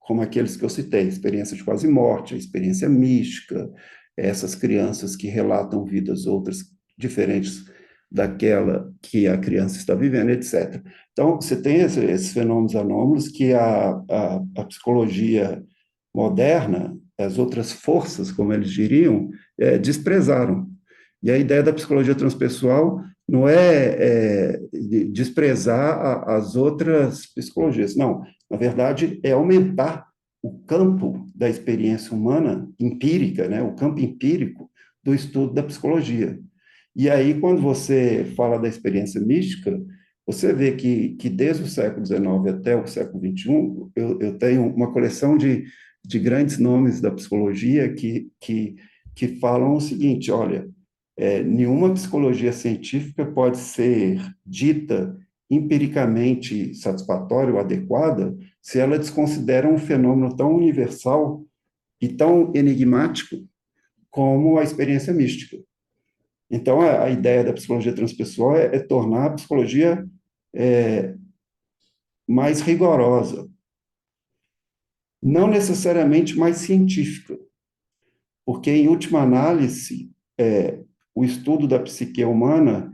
como aqueles que eu citei, experiência de quase morte, a experiência mística, essas crianças que relatam vidas outras diferentes daquela que a criança está vivendo, etc. Então, você tem esses fenômenos anômalos que a psicologia moderna as outras forças, como eles diriam, desprezaram. E a ideia da psicologia transpessoal não é desprezar as outras psicologias, não. Na verdade, é aumentar o campo da experiência humana empírica, né, o campo empírico do estudo da psicologia. E aí, quando você fala da experiência mística, você vê que desde o século XIX até o século XXI, eu tenho uma coleção de grandes nomes da psicologia que falam o seguinte: olha, nenhuma psicologia científica pode ser dita empiricamente satisfatória ou adequada se ela desconsidera um fenômeno tão universal e tão enigmático como a experiência mística. Então, a ideia da psicologia transpessoal é tornar a psicologia mais rigorosa, não necessariamente mais científica, porque, em última análise, o estudo da psique humana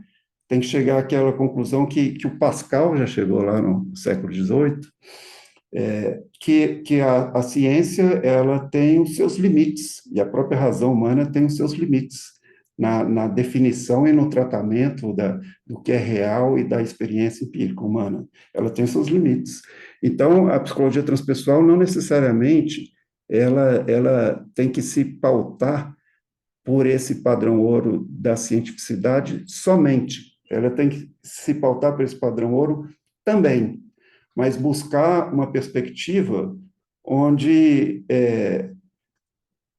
tem que chegar àquela conclusão que o Pascal já chegou lá no século XVIII, que a ciência ela tem os seus limites, e a própria razão humana tem os seus limites na definição e no tratamento do que é real e da experiência empírica humana. Ela tem seus limites. Então, a psicologia transpessoal não necessariamente ela tem que se pautar por esse padrão ouro da cientificidade somente. Ela tem que se pautar por esse padrão ouro também, mas buscar uma perspectiva onde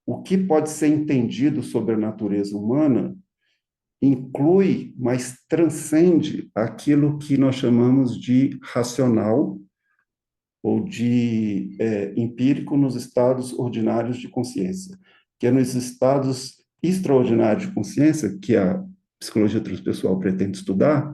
o que pode ser entendido sobre a natureza humana inclui, mas transcende aquilo que nós chamamos de racional ou de empírico nos estados ordinários de consciência, que é nos estados extraordinários de consciência, que a psicologia transpessoal pretende estudar,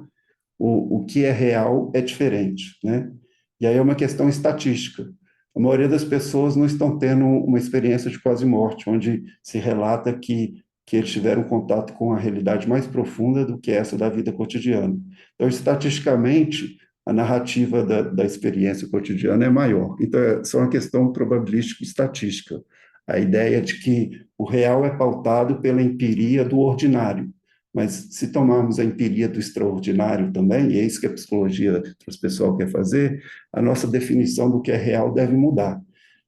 o que é real é diferente, né? E aí é uma questão estatística. A maioria das pessoas não estão tendo uma experiência de quase morte, onde se relata que eles tiveram contato com a realidade mais profunda do que essa da vida cotidiana. Então, estatisticamente, a narrativa da experiência cotidiana é maior. Então, é só uma questão probabilística e estatística. A ideia de que o real é pautado pela empiria do ordinário. Mas se tomarmos a empiria do extraordinário também, e é isso que a psicologia transpessoal quer fazer, a nossa definição do que é real deve mudar.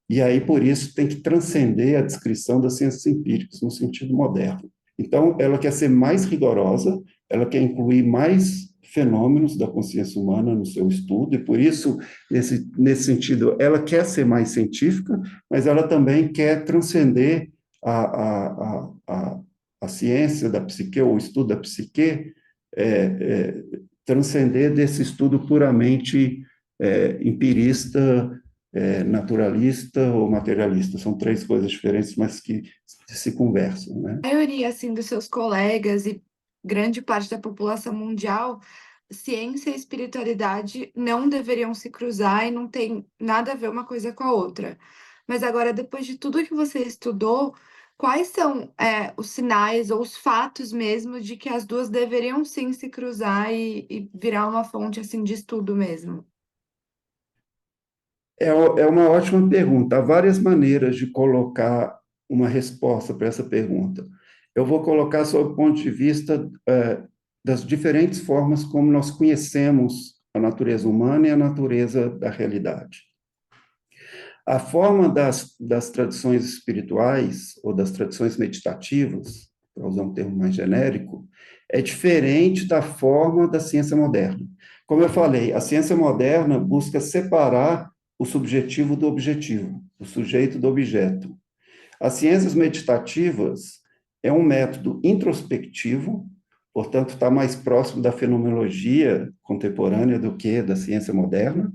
E aí, por isso, tem que transcender a descrição das ciências empíricas, no sentido moderno. Então, ela quer ser mais rigorosa, ela quer incluir mais fenômenos da consciência humana no seu estudo, e por isso, nesse sentido, ela quer ser mais científica, mas ela também quer transcender a ciência da psique, ou o estudo da psique, transcender desse estudo puramente empirista, naturalista ou materialista. São três coisas diferentes, mas que se conversam, né? A maioria, assim, dos seus colegas e grande parte da população mundial, ciência e espiritualidade não deveriam se cruzar e não tem nada a ver uma coisa com a outra. Mas agora, depois de tudo que você estudou, quais são os sinais ou os fatos mesmo de que as duas deveriam sim se cruzar e virar uma fonte assim de estudo mesmo? É uma ótima pergunta. Há várias maneiras de colocar uma resposta para essa pergunta. Eu vou colocar sob o ponto de vista das diferentes formas como nós conhecemos a natureza humana e a natureza da realidade. A forma das tradições espirituais ou das tradições meditativas, para usar um termo mais genérico, é diferente da forma da ciência moderna. Como eu falei, a ciência moderna busca separar o subjetivo do objetivo, o sujeito do objeto. As ciências meditativas é um método introspectivo, portanto, está mais próximo da fenomenologia contemporânea do que da ciência moderna,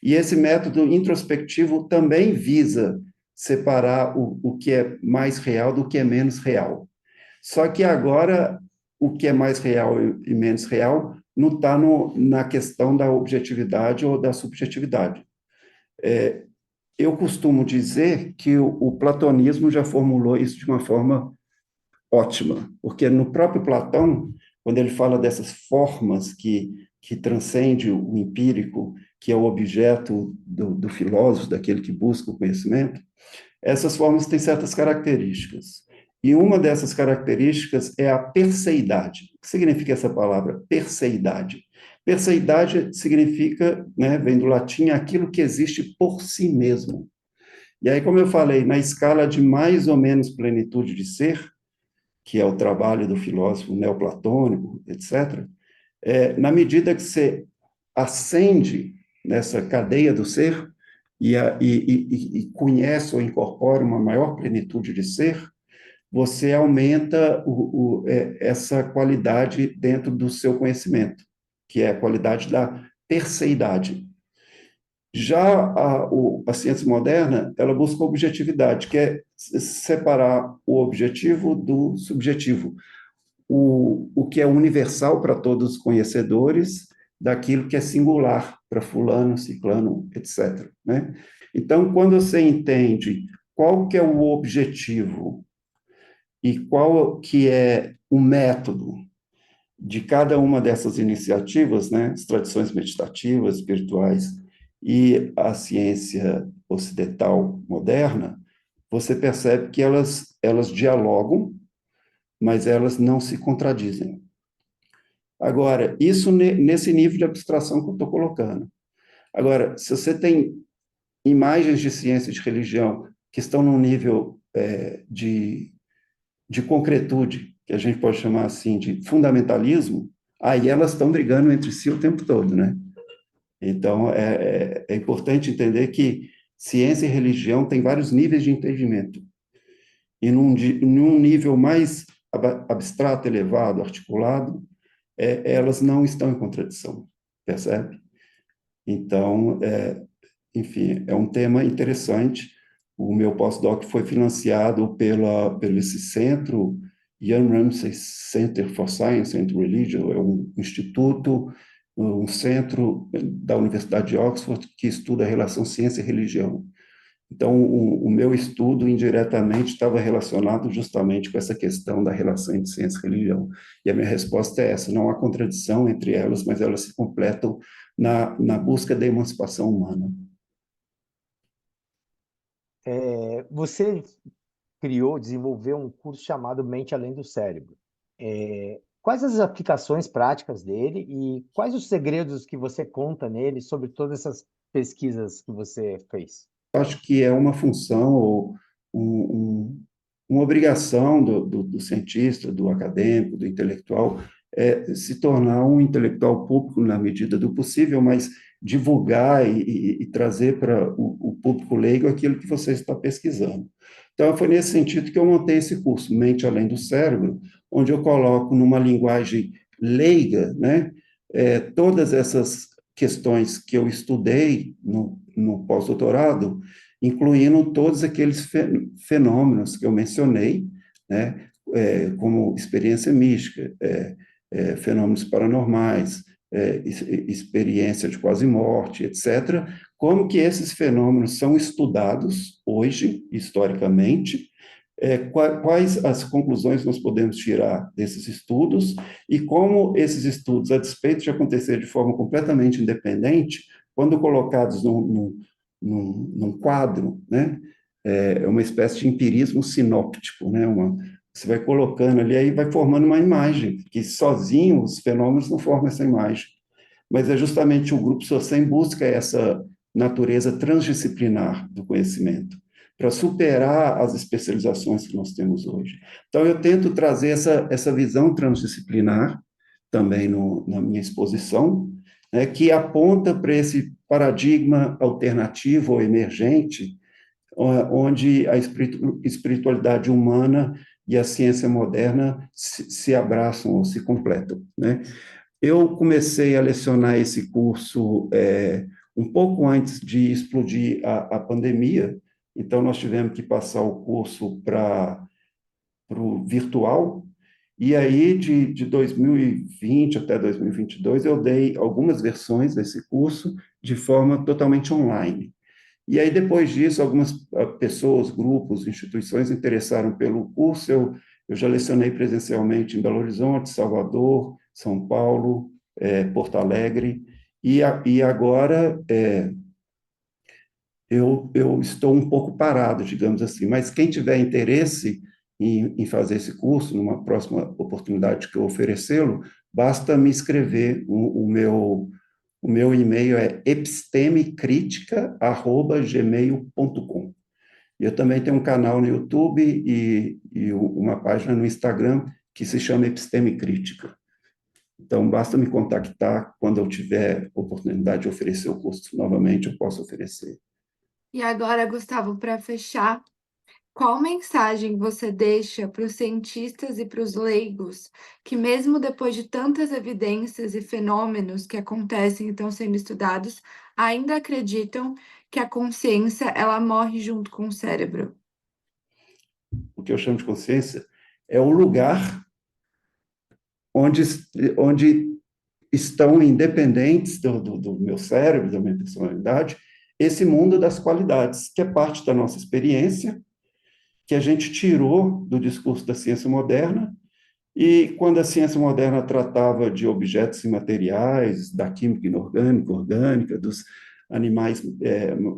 e esse método introspectivo também visa separar o que é mais real do que é menos real. Só que agora, o que é mais real e menos real não está na questão da objetividade ou da subjetividade. Eu costumo dizer que o platonismo já formulou isso de uma forma ótima, porque no próprio Platão, quando ele fala dessas formas que transcende o empírico, que é o objeto do filósofo, daquele que busca o conhecimento, Essas formas têm certas características. E uma dessas características é a perseidade. O que significa essa palavra, perseidade? Perseidade significa, né, vem do latim, aquilo que existe por si mesmo. E aí, como eu falei, na escala de mais ou menos plenitude de ser, que é o trabalho do filósofo neoplatônico, etc., na medida que você ascende nessa cadeia do ser e conhece ou incorpora uma maior plenitude de ser, você aumenta essa qualidade dentro do seu conhecimento, que é a qualidade da perseidade. Já a ciência moderna, ela busca objetividade, que é separar o objetivo do subjetivo, o que é universal para todos os conhecedores, daquilo que é singular para fulano, ciclano, etc., né? Então, quando você entende qual que é o objetivo e qual que é o método de cada uma dessas iniciativas, né, as tradições meditativas, espirituais e a ciência ocidental moderna, você percebe que elas dialogam, mas elas não se contradizem. Agora, isso nesse nível de abstração que eu estou colocando. Agora, se você tem imagens de ciência e de religião que estão num nível de concretude, que a gente pode chamar assim de fundamentalismo, aí elas estão brigando entre si o tempo todo, né? Então, é importante entender que ciência e religião têm vários níveis de entendimento. E num nível mais abstrato, elevado, articulado, elas não estão em contradição, percebe? Então, enfim, é um tema interessante. O meu pós-doc foi financiado pelo esse centro, Ian Ramsay Center for Science and Religion, é um instituto, um centro da Universidade de Oxford que estuda a relação ciência e religião. Então, o meu estudo indiretamente estava relacionado justamente com essa questão da relação entre ciência e religião. E a minha resposta é essa: não há contradição entre elas, mas elas se completam na busca da emancipação humana. Você desenvolveu um curso chamado Mente Além do Cérebro. Quais as aplicações práticas dele e quais os segredos que você conta nele sobre todas essas pesquisas que você fez? Acho que é uma função ou uma obrigação do cientista, do acadêmico, do intelectual, se tornar um intelectual público na medida do possível, mas divulgar e trazer para o público leigo aquilo que você está pesquisando. Então, foi nesse sentido que eu montei esse curso, Mente Além do Cérebro, onde eu coloco numa linguagem leiga, né, todas essas questões que eu estudei no pós-doutorado, incluindo todos aqueles fenômenos que eu mencionei, né, como experiência mística, fenômenos paranormais, experiência de quase morte, etc., como que esses fenômenos são estudados hoje, historicamente, quais as conclusões nós podemos tirar desses estudos e como esses estudos, a despeito de acontecer de forma completamente independente, quando colocados num quadro, né, é uma espécie de empirismo sinóptico, né, você vai colocando ali, aí vai formando uma imagem, que sozinho os fenômenos não formam essa imagem. Mas é justamente o grupo SOCEM busca essa natureza transdisciplinar do conhecimento, para superar as especializações que nós temos hoje. Então, eu tento trazer essa visão transdisciplinar também na minha exposição, né, que aponta para esse paradigma alternativo ou emergente, onde a espiritualidade humana e a ciência moderna se abraçam ou se completam, né? Eu comecei a lecionar esse curso um pouco antes de explodir a pandemia, então nós tivemos que passar o curso para o virtual, e aí de 2020 até 2022 eu dei algumas versões desse curso de forma totalmente online. E aí, depois disso, algumas pessoas, grupos, instituições interessaram pelo curso. Eu já lecionei presencialmente em Belo Horizonte, Salvador, São Paulo, Porto Alegre, e agora eu estou um pouco parado, digamos assim, mas quem tiver interesse em fazer esse curso, numa próxima oportunidade que eu oferecê-lo, basta me escrever. O meu e-mail é epistemecritica@gmail.com. E eu também tenho um canal no YouTube e uma página no Instagram que se chama Episteme Crítica. Então, basta me contactar quando eu tiver oportunidade de oferecer o curso novamente, eu posso oferecer. E agora, Gustavo, para fechar, qual mensagem você deixa para os cientistas e para os leigos que, mesmo depois de tantas evidências e fenômenos que acontecem e estão sendo estudados, ainda acreditam que a consciência ela morre junto com o cérebro? O que eu chamo de consciência é o lugar onde, onde estão independentes do meu cérebro, da minha personalidade, esse mundo das qualidades, que é parte da nossa experiência, que a gente tirou do discurso da ciência moderna. E quando a ciência moderna tratava de objetos imateriais, da química inorgânica, orgânica, dos animais,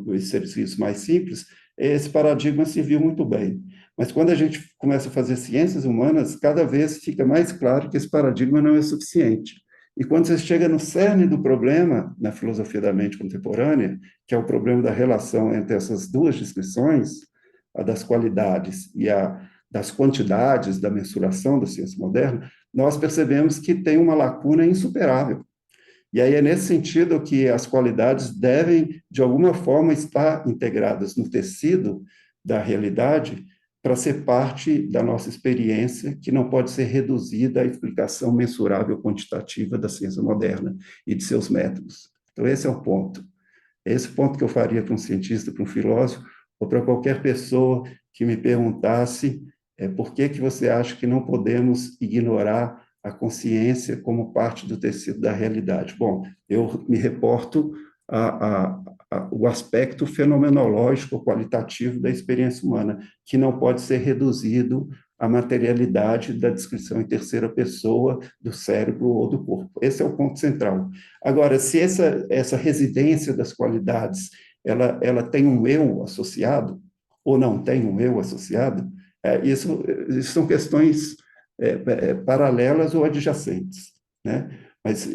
os seres vivos mais simples, esse paradigma se viu muito bem. Mas quando a gente começa a fazer ciências humanas, cada vez fica mais claro que esse paradigma não é suficiente. E quando você chega no cerne do problema, na filosofia da mente contemporânea, que é o problema da relação entre essas duas descrições, a das qualidades e a das quantidades da mensuração da ciência moderna, nós percebemos que tem uma lacuna insuperável. E aí é nesse sentido que as qualidades devem, de alguma forma, estar integradas no tecido da realidade para ser parte da nossa experiência, que não pode ser reduzida à explicação mensurável quantitativa da ciência moderna e de seus métodos. Então, esse é o ponto. Esse ponto que eu faria para um cientista, para um filósofo, ou para qualquer pessoa que me perguntasse por que você acha que não podemos ignorar a consciência como parte do tecido da realidade? Bom, eu me reporto ao aspecto fenomenológico, qualitativo da experiência humana, que não pode ser reduzido à materialidade da descrição em terceira pessoa do cérebro ou do corpo. Esse é o ponto central. Agora, se essa residência das qualidades ela tem um eu associado, ou não tem um eu associado, isso são questões paralelas ou adjacentes, né? Mas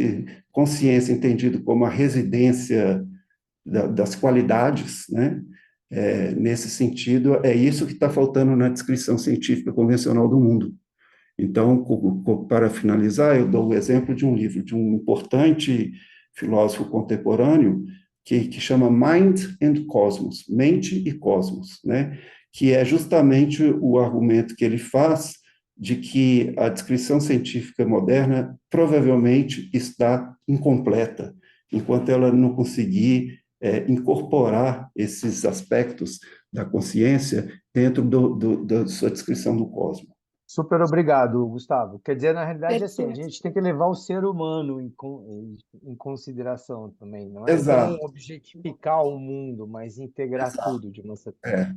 consciência entendido como a residência das qualidades, né? Nesse sentido, é isso que está faltando na descrição científica convencional do mundo. Então, para finalizar, eu dou o exemplo de um livro de um importante filósofo contemporâneo que chama Mind and Cosmos, Mente e Cosmos, né? Que é justamente o argumento que ele faz de que a descrição científica moderna provavelmente está incompleta, enquanto ela não conseguir incorporar esses aspectos da consciência dentro da sua descrição do cosmos. Super obrigado, Gustavo. Quer dizer, na realidade, assim, a Perfeito. gente tem que levar o ser humano em consideração também. Não é tão Exato, objetificar o mundo, mas integrar tudo de uma certa forma.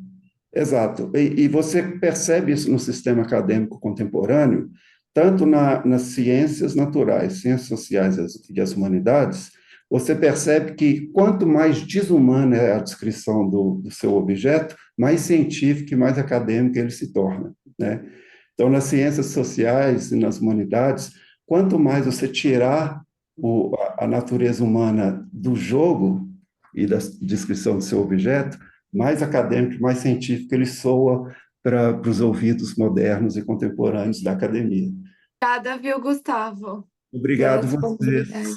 é, exato. E você percebe isso no sistema acadêmico contemporâneo, tanto nas ciências naturais, ciências sociais e as humanidades, você percebe que quanto mais desumana é a descrição do seu objeto, mais científico e mais acadêmico ele se torna, né? Então, nas ciências sociais e nas humanidades, quanto mais você tirar a natureza humana do jogo e da descrição do seu objeto, mais acadêmico, mais científico ele soa para os ouvidos modernos e contemporâneos da academia. Obrigada, viu, Gustavo, pela Obrigado vocês. disponibilidade.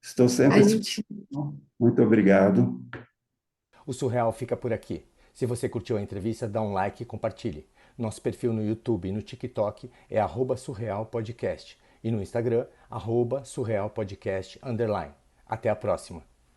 Estou sempre A à gente disposição. Muito obrigado. O Surreal fica por aqui. Se você curtiu a entrevista, dá um like e compartilhe. Nosso perfil no YouTube e no TikTok é @surrealpodcast e no Instagram @surrealpodcast_. Até a próxima!